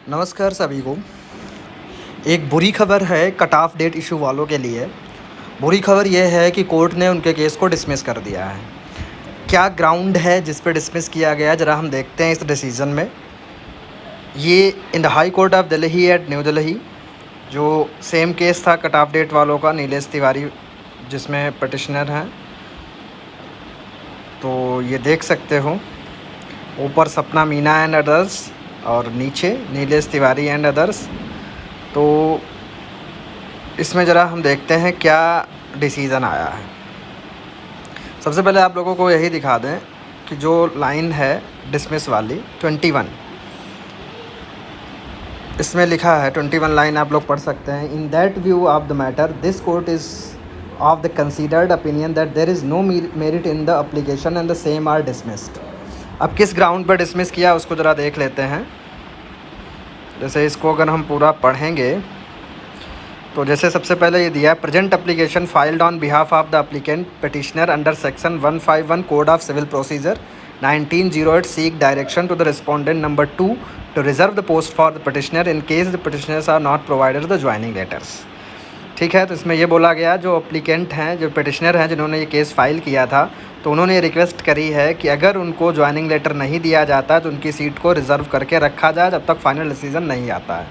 नमस्कार सभी को। एक बुरी खबर है कट ऑफ डेट इशू वालों के लिए। बुरी खबर यह है कि कोर्ट ने उनके केस को डिसमिस कर दिया है। क्या ग्राउंड है जिस पे डिसमिस किया गया, ज़रा हम देखते हैं इस डिसीज़न में। ये in the high court of Delhi at New Delhi, जो सेम केस था कट ऑफ डेट वालों का, नीलेश तिवारी जिसमें पटिशनर हैं। तो ये देख सकते हो, ऊपर सपना मीना एंड अदर्स और नीचे नीलेश तिवारी एंड अदर्स। तो इसमें ज़रा हम देखते हैं क्या डिसीज़न आया है। सबसे पहले आप लोगों को यही दिखा दें कि जो लाइन है डिसमिस वाली 21, इसमें लिखा है 21 लाइन आप लोग पढ़ सकते हैं। In that view of the matter this court is of the considered opinion that there is no merit in the application and the same are dismissed. अब किस ग्राउंड पर डिसमिस किया उसको ज़रा देख लेते हैं। जैसे इसको अगर हम पूरा पढ़ेंगे तो जैसे सबसे पहले ये दिया है, present application filed on behalf of the applicant petitioner under section 151 code of civil procedure 1908 seek direction to the respondent number 2 to reserve the post for the petitioner in case the petitioners are not provided the joining letters. ठीक है, तो इसमें ये बोला गया जो applicant हैं, जो पिटिशनर हैं जिन्होंने ये केस फाइल किया था, तो उन्होंने रिक्वेस्ट करी है कि अगर उनको ज्वाइनिंग लेटर नहीं दिया जाता तो उनकी सीट को रिज़र्व करके रखा जाए जब तक फाइनल डिसीजन नहीं आता है।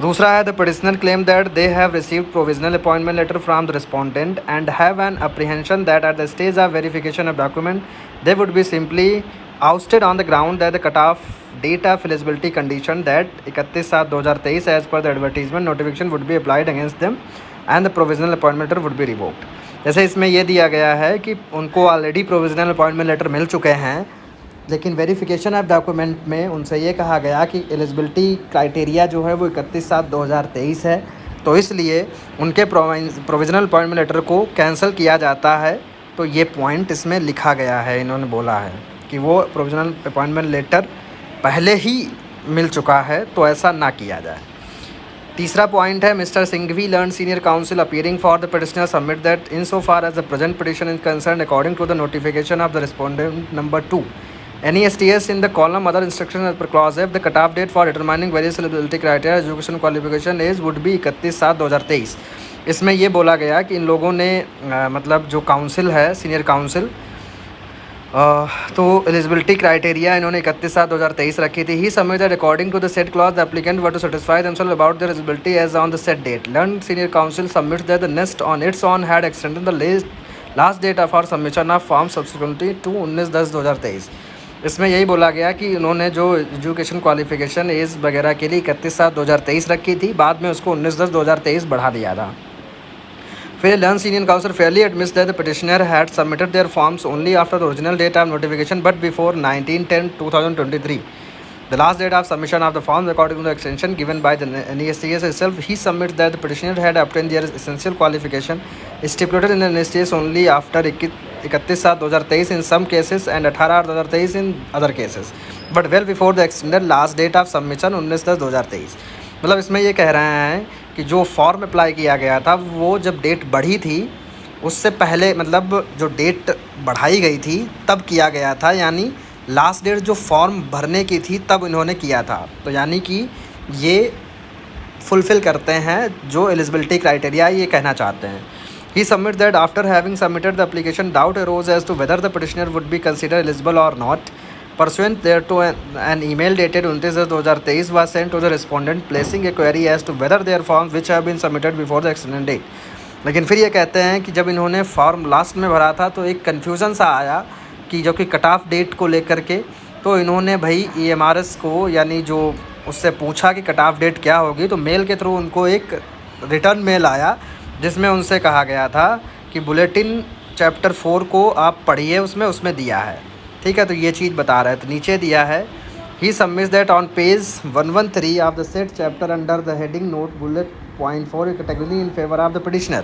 दूसरा है, the petitioner claim that they have received provisional appointment letter from the respondent and have an apprehension that at the stage of verification of document they would be simply ousted on the ground that the cut off date of eligibility condition that 31/7/2023 as per the advertisement notification would be applied against them and the provisional appointment letter would be revoked. जैसे इसमें यह दिया गया है कि उनको already provisional appointment letter मिल चुके हैं, लेकिन वेरिफिकेशन ऑफ डॉक्यूमेंट में उनसे ये कहा गया कि एलिजिबिलिटी क्राइटेरिया जो है वो 31/7/2023 है, तो इसलिए उनके प्रोविजनल अपॉइंटमेंट लेटर को कैंसिल किया जाता है। तो ये पॉइंट इसमें लिखा गया है, इन्होंने बोला है कि वो प्रोविजनल अपॉइंटमेंट लेटर पहले ही मिल चुका है, तो ऐसा ना किया जाए। तीसरा पॉइंट है, Mister Singhvi learn senior counsel appearing for the petitioner submit that in so far as the present petition is concern according to the notification of the respondent number 2 any STS in the column other instructions as per clause F the cutoff date for determining various eligibility criteria education qualification age would be 31/7/2023। इसमें ये बोला गया कि इन लोगों ने मतलब जो council है सीनियर काउंसिल, तो एलिजिबिलिटी क्राइटेरिया इन्होंने 31/7/2023 रखी थी। He submitted according to the set clause the applicant were to satisfy themselves about their eligibility as on the set date. Learn senior council submits that the next on its on had extended the last date of our submission of form subsequently to 19/10/2023। इसमें यही बोला गया कि उन्होंने जो education qualification as वगैरह के लिए 31/7/2023 रखी थी, बाद में उसको 19/10/2023 बढ़ा दिया था। फिर learn senior counsel fairly admits that the petitioner had submitted their forms only after the original date of notification but before 19/10/2023। The last date of submission of the forms according to the extension given by the NESTS itself, he submits that the petitioner had obtained their essential qualification stipulated in the NESTS only after 31/7/2023 in some cases and 18/2023 in other cases, but well before the extended last date of submission 19/10/2023। मतलब इसमें ये कह रहे हैं कि जो form apply किया गया था वो जब डेट बढ़ी थी उससे पहले, मतलब जो डेट बढ़ाई गई थी तब किया गया था, यानी लास्ट डेट जो फॉर्म भरने की थी तब इन्होंने किया था। तो यानी कि ये फुलफ़िल करते हैं जो एलिजिबिलिटी क्राइटेरिया ये कहना चाहते हैं। He submit that after having submitted the application doubt arose as to whether the petitioner would be consider eligible और not. Pursuant there to an email dated 29/2023 was sent to the respondent placing a query as to whether their form which have been submitted before the extended date. लेकिन फिर ये कहते हैं कि जब इन्होंने form last में भरा था तो एक कन्फ्यूज़न सा आया कि जो कि कट ऑफ डेट को लेकर के, तो इन्होंने भाई EMRS को यानी जो उससे पूछा कि कट ऑफ डेट क्या होगी, तो मेल के थ्रू उनको एक रिटर्न मेल आया जिसमें उनसे कहा गया था कि बुलेटिन चैप्टर 4 को आप पढ़िए, उसमें दिया है। ठीक है, तो ये चीज़ बता रहा है। तो नीचे दिया है, he submits that on page 113 of the set chapter under the heading note bullet .4 category in favour of the petitioner.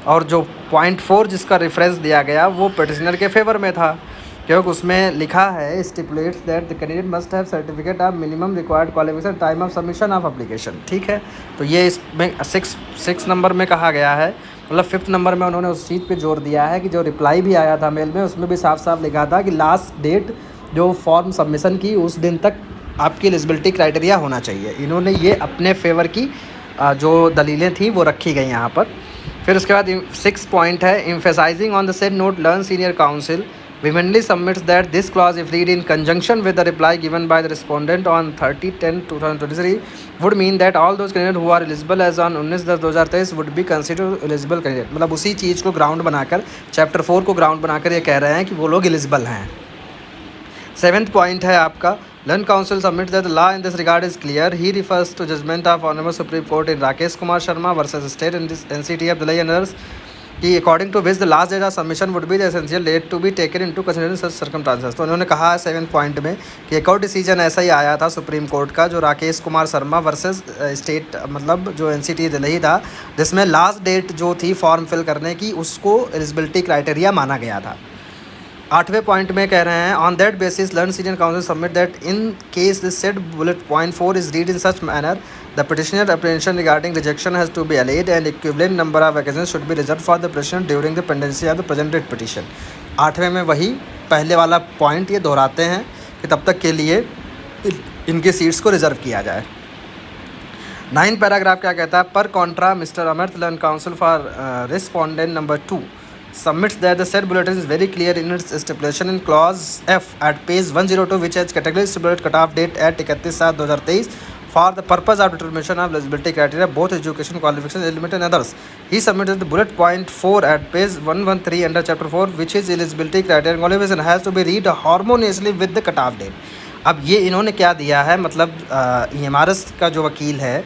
और जो .4 जिसका रेफरेंस दिया गया वो पिटिशनर के फेवर में था, क्योंकि उसमें लिखा है stipulates that the candidate must have certificate of minimum required qualification time of submission of application. ठीक है, तो ये इसमें 6 नंबर में कहा गया है, मतलब 5th नंबर में उन्होंने उस चीज़ पे जोर दिया है कि जो रिप्लाई भी आया था मेल में उसमें भी साफ साफ लिखा था कि लास्ट डेट जो फॉर्म सबमिशन की उस दिन तक आपकी एलिजिबिलिटी क्राइटेरिया होना चाहिए। इन्होंने ये अपने फेवर की जो दलीलें थी वो रखी गई यहाँ पर। फिर उसके बाद 6 पॉइंट है, emphasizing on the said note learn senior council vehemently submits that this clause, if read in conjunction with the reply given by the respondent on 30/10/2023, would mean that all those candidates who are eligible as on 19/10/2023 would be considered eligible candidate। मतलब उसी चीज़ को ground बनाकर, chapter 4 को ground बनाकर ये कह रहे हैं कि वो लोग एलिजिबल हैं। 7th पॉइंट है आपका, learned counsel submit that the law in this regard is clear. He refers to judgment of honourable supreme court in Rakesh Kumar Sharma versus state in this NCT of Delhi and others कि according to which the last date of submission would be the essential date to be taken into consideration such circumstances. तो उन्होंने कहा है 7th point में कि एक और decision ऐसा ही आया था सुप्रीम कोर्ट का, जो राकेश कुमार शर्मा वर्सेस स्टेट मतलब जो NCT दिल्ली था, जिसमें लास्ट डेट जो थी फॉर्म फिल करने की उसको एलिजिबिलिटी क्राइटेरिया माना गया था। 8वें पॉइंट में कह रहे हैं, on that basis learn senior council submit that in case this said bullet point 4 is read in such manner the petitioner apprehension regarding rejection has to be allayed and equivalent number of vacancies should be reserved for the petitioner during the pendency of the presented petition। 8वें में वही पहले वाला point ये दोहराते हैं कि तब तक के लिए इनके सीट्स को रिजर्व किया जाए। 9th पैराग्राफ क्या कहता है, पर contra mister Amarth learned counsel for respondent number 2 submits that the said bulletin is very clear in its stipulation in clause F at page 102 which has categorically stipulated cut-off date at 31/7/2023 for the purpose of determination of eligibility criteria, both education qualifications, element and others. He submitted the bullet point 4 at page 113 under chapter 4 which is eligibility criteria and qualification has to be read harmoniously with the cut-off date। अब ये इन्होंने क्या दिया है, मतलब EMRS का जो वकील है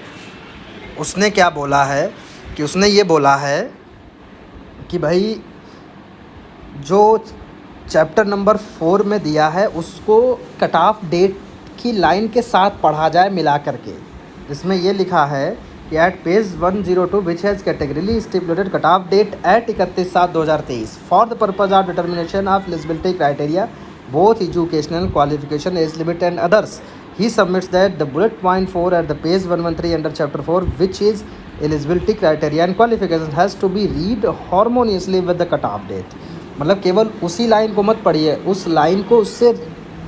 उसने क्या बोला है कि उसने ये बोला है कि भाई जो चैप्टर नंबर 4 में दिया है उसको कट ऑफ डेट की लाइन के साथ पढ़ा जाए मिला करके। इसमें ये लिखा है कि at page 102 which has categorically stipulated cut off date at 31/7/2023 for the purpose of determination of eligibility criteria both educational qualification age limit and others. He submits that the bullet point 4 at the page 113 under chapter 4 which is eligibility criteria and qualification has to be read harmoniously with the cut off date. मतलब केवल उसी line को मत पढ़िए, उस line को उससे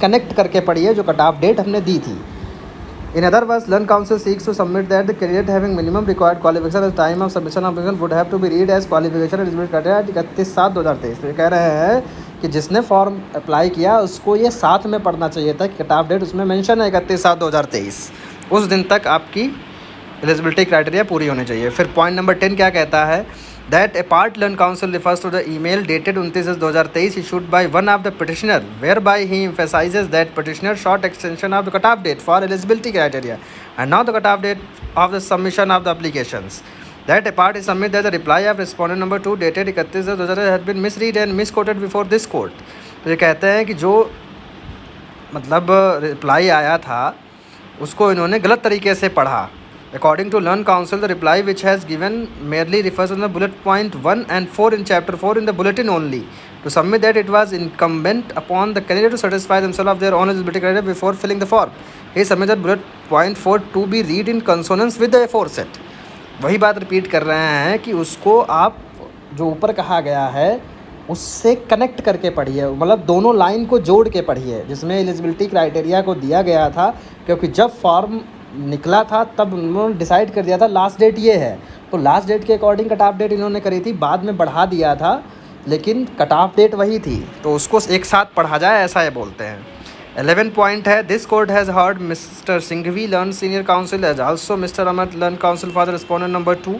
connect करके पढ़िए जो कट ऑफ डेट हमने दी थी। In other words learn counsel seeks to submit that the candidate having minimum required qualification at time of submission of application would have to be read as qualification eligibility criteria 31/7/2023। तो ये कह रहे हैं कि जिसने फॉर्म अप्लाई किया उसको ये साथ में पढ़ना चाहिए था कि कट ऑफ डेट उसमें मेंशन है 31/7/2023, उस दिन तक आपकी एलिजिबिलिटी क्राइटेरिया पूरी होनी चाहिए। फिर पॉइंट नंबर 10 क्या कहता है, that a part learn council refers to the email dated 29/2023 issued by one of the petitioner whereby he emphasizes that petitioner short extension of the cutoff date for eligibility criteria and not the cutoff date of the submission of the applications। That a part is submit that the reply of respondent number 2 dated 31/2023 has been misread and misquoted before this court। तो ये कहते हैं कि जो मतलब reply आया था उसको इन्होंने गलत तरीके से पढ़ा। According to Learn Council, the reply which has given merely refers to the bullet point 1 and 4 in chapter 4 in the bulletin only. To submit that it was incumbent upon the candidate to satisfy themselves of their own eligibility criteria before filling the form. He submitted bullet point 4 to be read in consonance with the aforesaid। वही बात repeat कर रहे हैं कि उसको आप जो ऊपर कहा गया है उससे कनेक्ट करके पढ़िए, मतलब दोनों लाइन को जोड़ के पढ़िए जिसमें एलिजिबिलिटी क्राइटेरिया को दिया गया था, क्योंकि जब फॉर्म निकला था तब उन्होंने डिसाइड कर दिया था लास्ट डेट ये है, तो लास्ट डेट के अकॉर्डिंग कट ऑफ डेट इन्होंने करी थी, बाद में बढ़ा दिया था लेकिन कट ऑफ डेट वही थी, तो उसको एक साथ पढ़ा जाए ऐसा ये बोलते हैं। 11 पॉइंट है, this court has heard Mister Singhvi learn senior counsel as also Mister Amar learn counsel for the respondent number 2।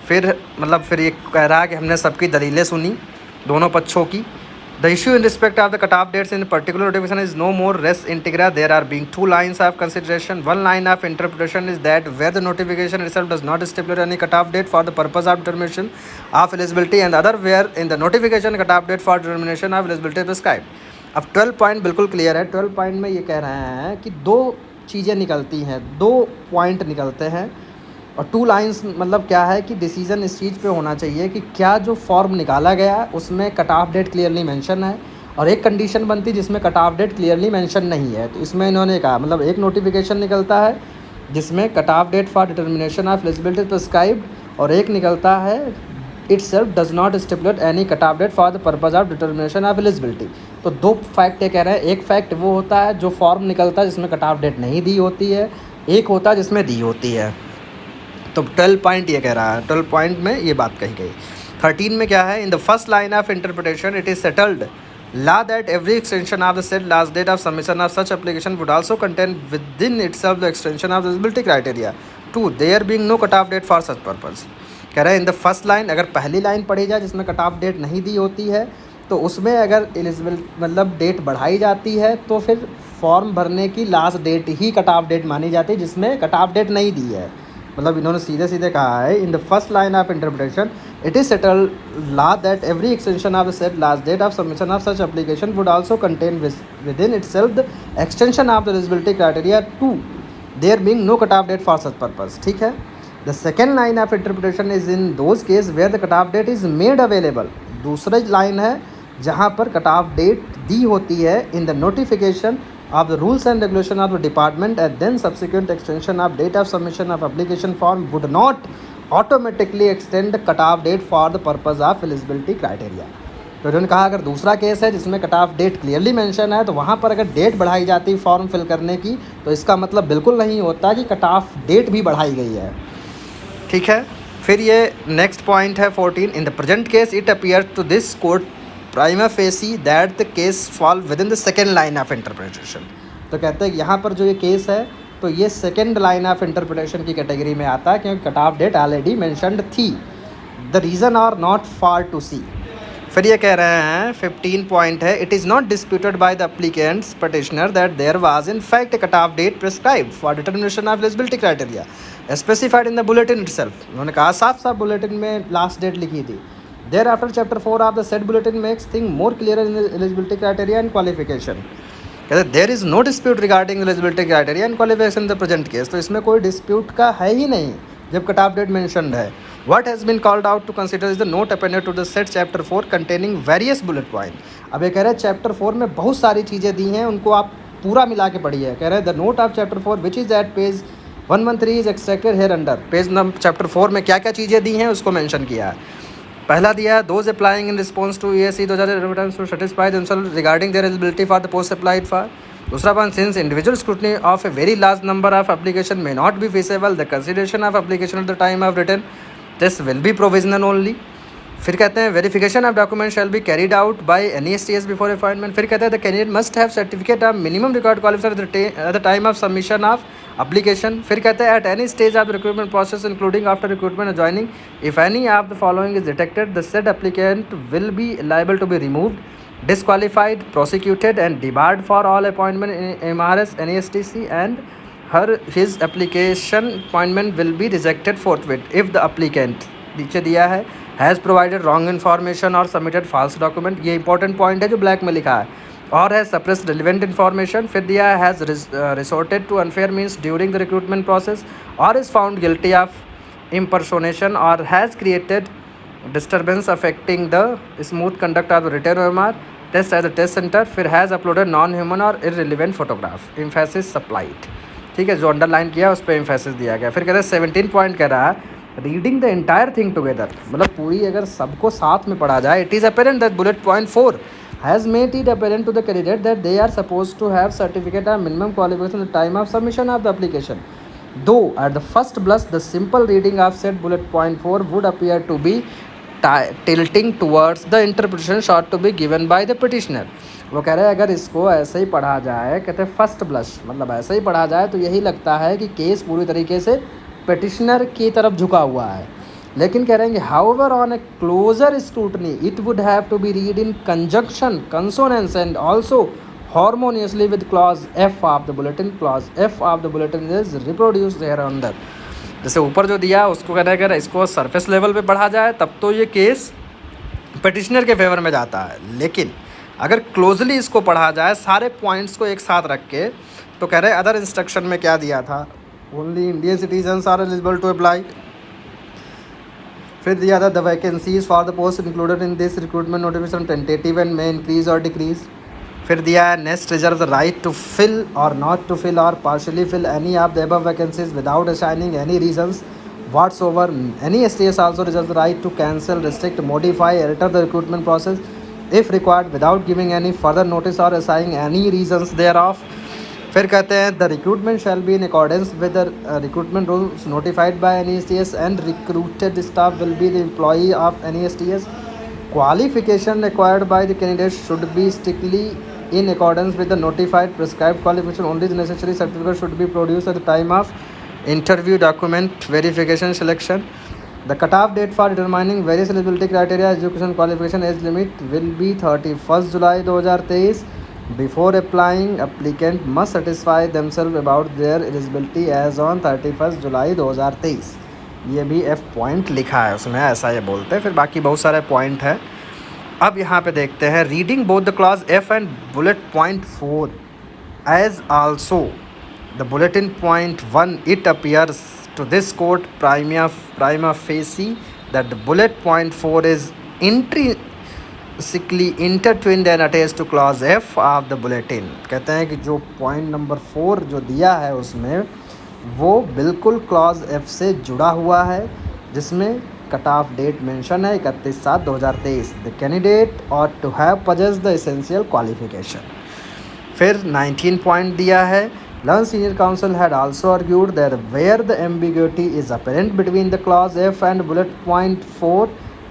फिर ये कह रहा है कि हमने सबकी दलीलें सुनी दोनों पक्षों की। The issue in respect of the cutoff dates in particular notification is no more res integra. There are being two lines of consideration. One line of interpretation is that where the notification itself does not stipulate any cutoff date for the purpose of determination of eligibility, and the other where in the notification cutoff date for determination of eligibility is prescribed। अब 12 point बिल्कुल clear है। 12 point में ये कह रहे हैं कि दो चीज़ें निकलती हैं, दो पॉइंट निकलते हैं, और 2 लाइंस मतलब क्या है कि डिसीजन इस चीज़ पे होना चाहिए कि क्या जो फॉर्म निकाला गया उसमें cut off date clearly mention है, और एक कंडीशन बनती जिसमें cut off date clearly mention नहीं है। तो इसमें इन्होंने कहा मतलब एक नोटिफिकेशन निकलता है जिसमें cut off date for determination of eligibility prescribed, और एक निकलता है itself does not stipulate any cutoff date for the purpose of determination of eligibility। तो दो फैक्ट ये कह रहे हैं, एक फैक्ट वो होता है जो फॉर्म निकलता है जिसमें कट ऑफ डेट नहीं दी होती है, एक होता है जिसमें दी होती है। तो 12 पॉइंट ये कह रहा है, 12 पॉइंट में ये बात कही गई। 13 में क्या है, in the first line of interpretation it is settled law that every extension of the said last date of submission of such application would also contain within itself the extension of the eligibility criteria to there being no cut off date for such purpose। कह रहे हैं in the first line, अगर पहली line पढ़ी जाए जिसमें cut off date नहीं दी होती है, तो उसमें अगर एलिजिबल मतलब डेट बढ़ाई जाती है तो फिर फॉर्म भरने की लास्ट डेट ही कट ऑफ डेट मानी जाती है जिसमें कट ऑफ डेट नहीं दी है। मतलब इन्होंने सीधे सीधे कहा है, in the first line of interpretation it is settled law that every extension of the said last date of submission of such application would also contain within itself the extension of the eligibility criteria to there being no cut-off date for such purpose। ठीक है। The second line of interpretation is in those cases where the cut-off date is made available। दूसरी line है जहाँ पर cut-off date दी होती है in the notification of the rules and regulation of the department and then subsequent extension of date of submission of application form would not automatically extend cut off date for the purpose of eligibility criteria. तो उन्होंने कहा अगर दूसरा case है जिसमें cut off date clearly mention है तो वहाँ पर अगर डेट बढ़ाई जाती फॉर्म फिल करने की तो इसका मतलब बिल्कुल नहीं होता कि कट ऑफ डेट भी बढ़ाई गई है। ठीक है। फिर ये नेक्स्ट पॉइंट है 14, in the present case it appear to this court prima facie that the case fall within the second line of interpretation. तो कहते हैं यहाँ पर जो ये केस है तो ये सेकेंड लाइन ऑफ इंटरप्रिटेशन की कैटेगरी में आता है क्योंकि cut off date already mentioned थी। The reason are not far to see. फिर ये कह रहे हैं 15 पॉइंट है, it is not disputed by the applicants petitioner that there was in fact cut off date prescribed for determination of eligibility criteria specified in the bulletin itself. उन्होंने कहा साफ साफ बुलेटिन में लास्ट डेट लिखी थी। Thereafter chapter 4 of the set bulletin makes thing more clear in eligibility criteria and qualification. कहते there is no dispute regarding eligibility criteria and qualification in the present case. तो इसमें कोई dispute का है ही नहीं जब कट ऑफ डेट मेंशन्ड है। What has been called out to consider is the note appended to the set chapter 4 containing various bullet point. अब ये कह रहे हैं चैप्टर 4 में बहुत सारी चीज़ें दी हैं, उनको आप पूरा मिला के पढ़िए। कह रहे हैं the note of chapter 4 which is at page 113 is extracted hereunder. Page number chapter 4 में क्या क्या चीज़ें दी हैं उसको मेंशन किया है। पहला दिया those applying in response to ESE 2011 to satisfy themselves regarding their eligibility for the post applied for. दूसरा point, since individual scrutiny of a very large number of application may not be feasible the consideration of application at the time of return this will be provisional only. फिर कहते हैं verification of document shall be carried out by NESTS before appointment. फिर कहते हैं the candidate must have certificate of minimum record qualification at the time of submission of application. फिर कहते हैं at any stage of recruitment process including after recruitment और joining if any of the following is detected the said applicant will be liable to be removed, disqualified, prosecuted and debarred for all appointment in MRS, NESTC and his application appointment will be rejected forthwith if the applicant नीचे दिया है has provided wrong information or submitted false document। ये important point है जो black में लिखा है। और has suppressed relevant information। फिर दिया है has resorted to unfair means during the recruitment process or is found guilty of impersonation or has created disturbance affecting the smooth conduct of the written OMR test at the test center। फिर has uploaded non human और irrelevant photograph emphasis supplied. ठीक है, जो underline किया उस पर emphasis दिया गया। फिर कहते हैं 17 पॉइंट कह रहा है reading the entire thing together, मतलब पूरी अगर सबको साथ में पढ़ा जाए। It is apparent that bullet point 4 has made it apparent to the candidate that they are suppose to have certificate of minimum qualification at the time of submission of the application. Though at the first blush the simple reading of set bullet point 4 would appear to be tilting towards the interpretation sought to be given by the petitioner। वो कह रहे हैं अगर इसको ऐसे ही पढ़ा जाए, कहते हैं फर्स्ट ब्लश मतलब ऐसे ही पढ़ा जाए तो यही लगता है कि केस पूरी तरीके से पिटिशनर की तरफ झुका हुआ है। लेकिन कह रहे हैं कि however on a closer scrutiny it would have to be read in conjunction, consonance and also harmoniously with clause F of the bulletin. Clause F of the bulletin is reproduced hereunder. जैसे ऊपर जो दिया उसको कहना है अगर इसको surface level पे पढ़ा जाए तब तो ये केस पिटिशनर के फेवर में जाता है, लेकिन अगर क्लोजली इसको पढ़ा जाए सारे पॉइंट्स को एक साथ रख के तो कह रहे हैं अदर इंस्ट्रक्शन में क्या दिया था, only Indian citizens are eligible to apply. फिर दिया था the vacancies for the post included in this recruitment notification tentative and may increase or decrease. फिर दिया है next reserve the right to fill or not to fill or partially fill any of the above vacancies without assigning any reasons whatsoever. Any STS also reserve the right to cancel, restrict, modify, alter the recruitment process if required without giving any further notice or assigning any reasons thereof. फिर कहते हैं the recruitment shall be in accordance with the recruitment rules notified by NESTS and recruited staff will be the employee of NESTS. Qualification required by the candidate should be strictly in accordance with the notified prescribed qualification. Only the necessary certificate should be produced at the time of interview, document verification, selection. The cutoff date for determining various eligibility criteria, education qualification, age limit will be 31st July 2023. Before applying, applicant must satisfy themselves about their eligibility as on 31st July 2023. ये भी F point लिखा है उसमें, ऐसा ये बोलते हैं. फिर बाकी बहुत सारे पॉइंट है. अब यहाँ पे देखते हैं reading both the clause F and bullet point 4 as also the bulletin point 1 it appears to this court prima facie that the bullet point 4 is intrinsically intertwined and attached to clause F of the bulletin. कहते हैं कि जो point number 4 जो दिया है उसमें वो बिल्कुल क्लॉज F से जुड़ा हुआ है, जिसमें कट ऑफ डेट मेंशन है 31/7/2023. The candidate ought to have possessed the essential qualification. फिर 19 पॉइंट दिया है. Learned Senior Counsel had also argued that where the ambiguity is apparent between the clause F and bullet point 4,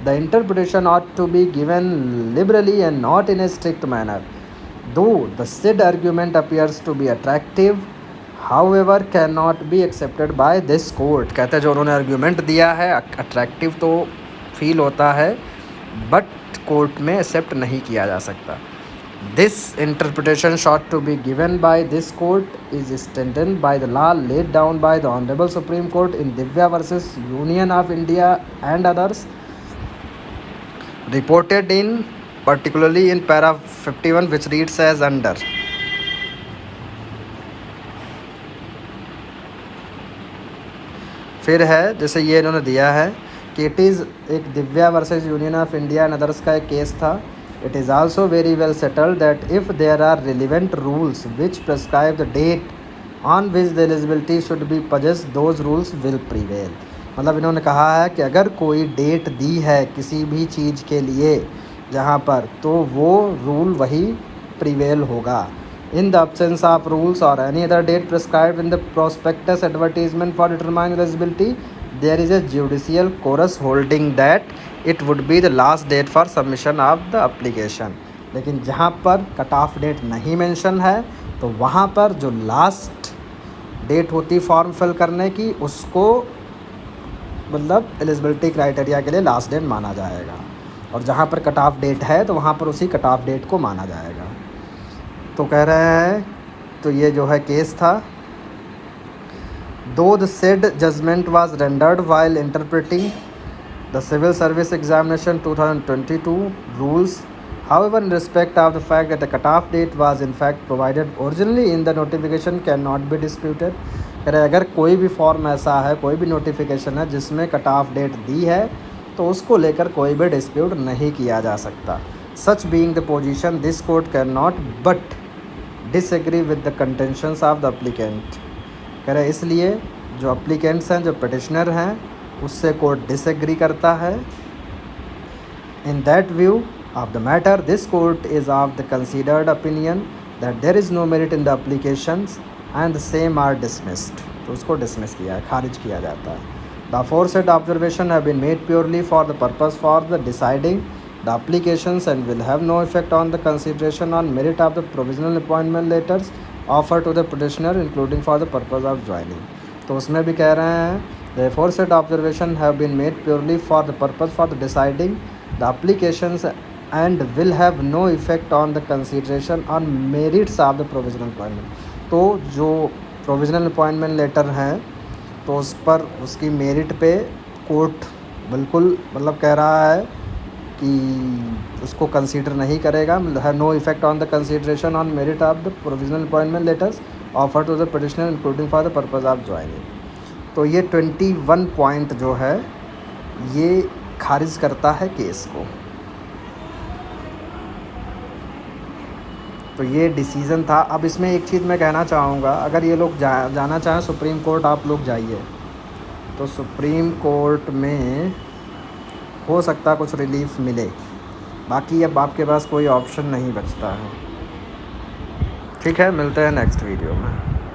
the interpretation ought to be given liberally and not in a strict manner. Though the said argument appears to be attractive, however cannot be accepted by this court. कहते हैं जो उन्होंने argument दिया है attractive तो feel होता है, but court में accept नहीं किया जा सकता. This interpretation sought to be given by this court is strengthened by the law laid down by the Honorable Supreme Court in Divya versus Union of India and others, reported in particularly in para 51, which reads as under. फिर है जैसे ये इन्होंने दिया है कि it is एक Divya versus union of India and others का एक केस था. It is also very well settled that if there are relevant rules which prescribe the date on which the eligibility should be possessed, those rules will prevail. मतलब इन्होंने कहा है कि अगर कोई डेट दी है किसी भी चीज़ के लिए जहाँ पर, तो वो रूल वही प्रिवेल होगा. In the absence of rules or any other date prescribed in the prospectus advertisement for determining eligibility, there is a judicial chorus holding that it would be the last date for submission of the application. लेकिन जहाँ पर cut off date नहीं mention है तो वहाँ पर जो last date होती फॉर्म फिल करने की, उसको मतलब एलिजिबिलिटी क्राइटेरिया के लिए लास्ट डेट माना जाएगा, और जहाँ पर कट ऑफ डेट है तो वहाँ पर उसी कट ऑफ डेट को माना जाएगा. तो कह रहे हैं तो ये जो है केस था. Though the said judgment was rendered while interpreting the Civil Service Examination 2022 rules, however, in respect of the fact that the cutoff date was in fact provided originally in the notification cannot be disputed. अगर कोई भी form ऐसा है, कोई भी notification है जिसमें cut off date दी है, तो उसको लेकर कोई भी डिस्प्यूट नहीं किया जा सकता. Such being the position, this court cannot but disagree with the contentions of the applicant. कह रहे इसलिए जो अप्लीकेंट्स हैं, जो पटिशनर हैं, उससे कोर्ट डिसएग्री करता है. In that view of the matter, this court is of the considered opinion that there is no merit in the applications and the same are dismissed. तो उसको डिसमिस किया है, खारिज किया जाता है. The aforesaid observation have been made purely for the purpose for the deciding the applications and will have no effect on the consideration on merit of the provisional appointment letters offered to the petitioner, including for the purpose of joining. तो उसमें भी कह रहे हैं the aforesaid observation have been made purely for the purpose for the deciding the applications and will have no effect on the consideration on merits of the provisional appointment. तो जो provisional appointment letter हैं तो उस पर उसकी merit पे court बिल्कुल मतलब कह रहा है कि उसको कंसीडर नहीं करेगा. है no effect on the consideration on merit of the provisional appointment letters offer to the petitioner including for the purpose of joining. तो ये 21 पॉइंट जो है ये खारिज करता है केस को. तो ये डिसीज़न था. अब इसमें एक चीज़ मैं कहना चाहूँगा, अगर ये लोग जाना चाहें सुप्रीम कोर्ट, आप लोग जाइए, तो सुप्रीम कोर्ट में हो सकता कुछ रिलीफ मिले. बाकी अब आपके पास कोई ऑप्शन नहीं बचता है। ठीक है, मिलते हैं नेक्स्ट वीडियो में।